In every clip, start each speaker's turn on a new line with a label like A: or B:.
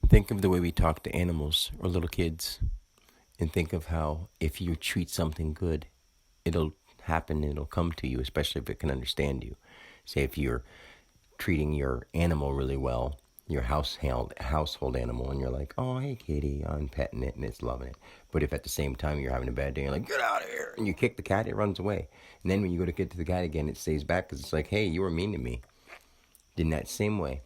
A: Think of the way we talk to animals or little kids, and think of how if you treat something good, it'll happen, it'll come to you, especially if it can understand you. Say if you're treating your animal really well, your household animal, and you're like, oh, hey, kitty, I'm petting it and it's loving it. But if at the same time you're having a bad day, you're like, get out of here, and you kick the cat, it runs away. And then when you go to get to the cat again, it stays back because it's like, hey, you were mean to me. In that same way,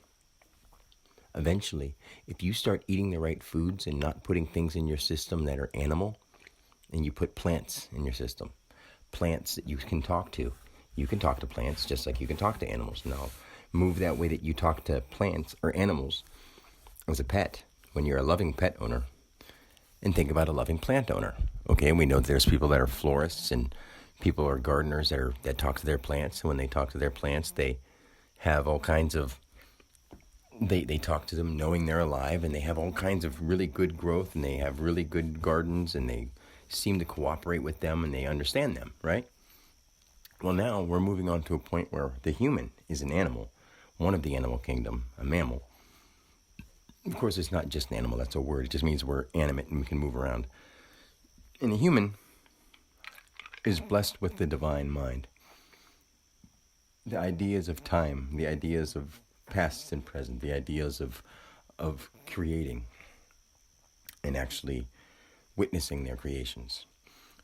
A: eventually, if you start eating the right foods and not putting things in your system that are animal, and you put plants in your system, plants that you can talk to. You can talk to plants just like you can talk to animals. Now, move that way that you talk to plants or animals as a pet when you're a loving pet owner, and think about a loving plant owner. Okay, we know there's people that are florists and people are gardeners that talk to their plants. And when they talk to their plants, they have all kinds of they talk to them knowing they're alive, and they have all kinds of really good growth, and they have really good gardens, and they seem to cooperate with them, and they understand them, right? Well, now we're moving on to a point where the human is an animal, one of the animal kingdom, a mammal. Of course, it's not just an animal, that's a word. It just means we're animate and we can move around. And the human is blessed with the divine mind. The ideas of time, the ideas of past and present, the ideas of creating and actually witnessing their creations.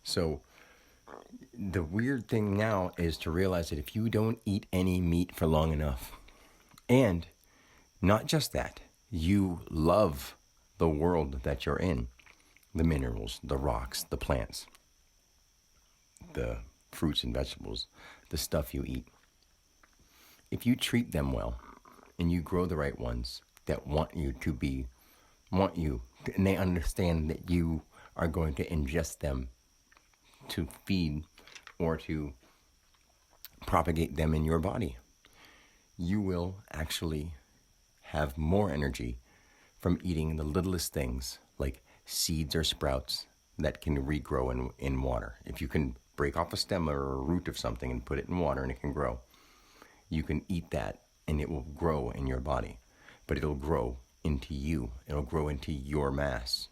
A: So the weird thing now is to realize that if you don't eat any meat for long enough, and not just that, you love the world that you're in, the minerals, the rocks, the plants, the fruits and vegetables, the stuff you eat. If you treat them well and you grow the right ones that want you, and they understand that you are going to ingest them to feed or to propagate them in your body, you will actually have more energy from eating the littlest things like seeds or sprouts that can regrow in water. If you can break off a stem or a root of something and put it in water and it can grow, you can eat that and it will grow in your body. But it'll grow into you. It'll grow into your mass.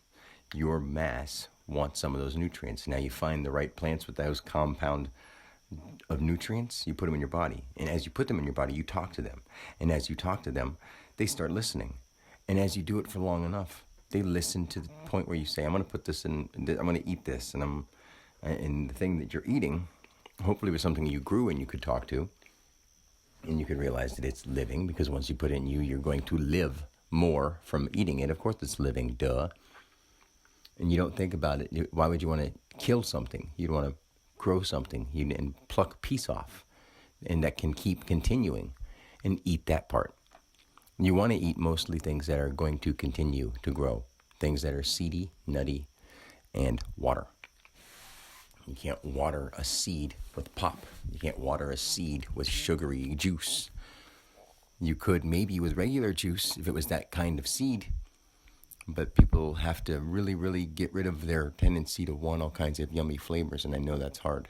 A: Your mass wants some of those nutrients. Now you find the right plants with those compound of nutrients, you put them in your body. And as you put them in your body, you talk to them. And as you talk to them, they start listening. And as you do it for long enough, they listen to the point where you say, I'm going to put this in, I'm going to eat this. And the thing that you're eating, hopefully was something you grew and you could talk to. And you could realize that it's living, because once you put it in you, you're going to live more from eating it. Of course it's living, duh. And you don't think about it. Why would you want to kill something? You'd want to grow something and pluck a piece off, and that can keep continuing, and eat that part. You want to eat mostly things that are going to continue to grow, things that are seedy, nutty, and water. You can't water a seed with pop. You can't water a seed with sugary juice. You could maybe with regular juice if it was that kind of seed, but people have to really, really get rid of their tendency to want all kinds of yummy flavors, and I know that's hard.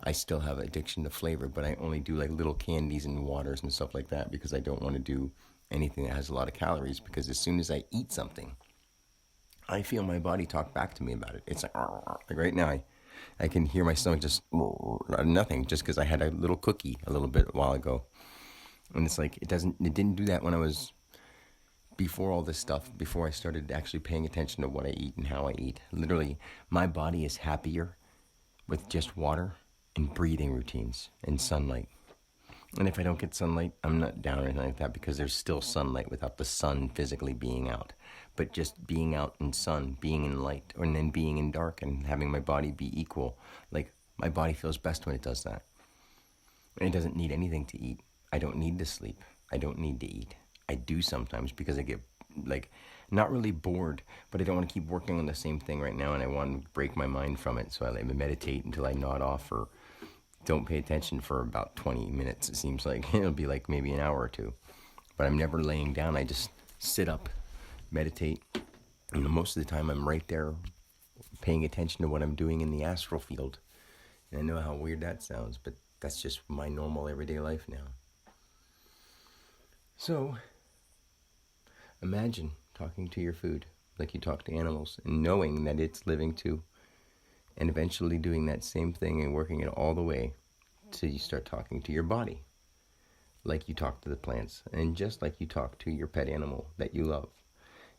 A: I still have addiction to flavor, but I only do like little candies and waters and stuff like that because I don't want to do anything that has a lot of calories, because as soon as I eat something, I feel my body talk back to me about it. It's like right now, I can hear my stomach just nothing, just because I had a little cookie a little bit a while ago. And it's like, it didn't do that when I was, before all this stuff, before I started actually paying attention to what I eat and how I eat. Literally, my body is happier with just water and breathing routines and sunlight. And if I don't get sunlight, I'm not down or anything like that, because there's still sunlight without the sun physically being out. But just being out in sun, being in light, and then being in dark, and having my body be equal. Like, my body feels best when it does that. And it doesn't need anything to eat. I don't need to sleep. I don't need to eat. I do sometimes because I get, like, not really bored, but I don't want to keep working on the same thing right now, and I want to break my mind from it. So I meditate until I nod off, or don't pay attention for about 20 minutes, it seems like. It'll be like maybe an hour or two. But I'm never laying down. I just sit up, meditate. And most of the time I'm right there paying attention to what I'm doing in the astral field. And I know how weird that sounds, but that's just my normal everyday life now. So Imagine talking to your food like you talk to animals and knowing that it's living too, and eventually doing that same thing and working it all the way till you start talking to your body like you talk to the plants, and just like you talk to your pet animal that you love.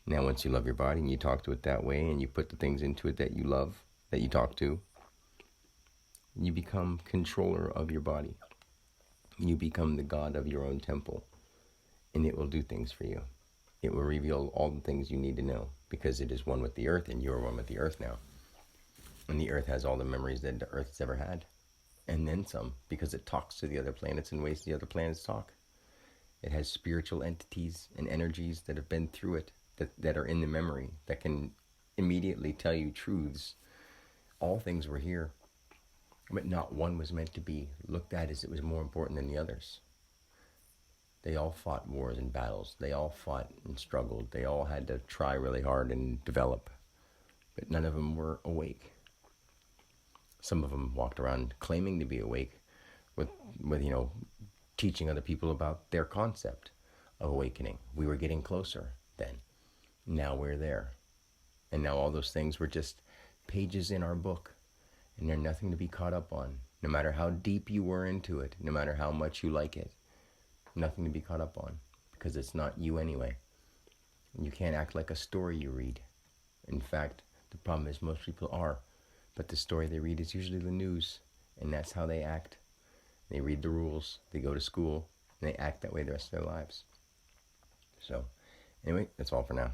A: Now, once you love your body and you talk to it that way and you put the things into it that you love, that you talk to, you become controller of your body. You become the god of your own temple, and it will do things for you. It will reveal all the things you need to know because it is one with the earth, and you are one with the earth now. And the earth has all the memories that the earth's ever had, and then some, because it talks to the other planets in ways the other planets talk. It has spiritual entities and energies that have been through it, that are in the memory, that can immediately tell you truths. All things were here, but not one was meant to be looked at as it was more important than the others. They all fought wars and battles. They all fought and struggled. They all had to try really hard and develop, but none of them were awake. Some of them walked around claiming to be awake with teaching other people about their concept of awakening. We were getting closer then. Now we're there. And now all those things were just pages in our book, and they're nothing to be caught up on. No matter how deep you were into it, no matter how much you like it, nothing to be caught up on, because it's not you anyway. You can't act like a story you read. In fact, the problem is most people are, but the story they read is usually the news, and that's how they act. They read the rules, they go to school, and they act that way the rest of their lives. So, anyway, that's all for now.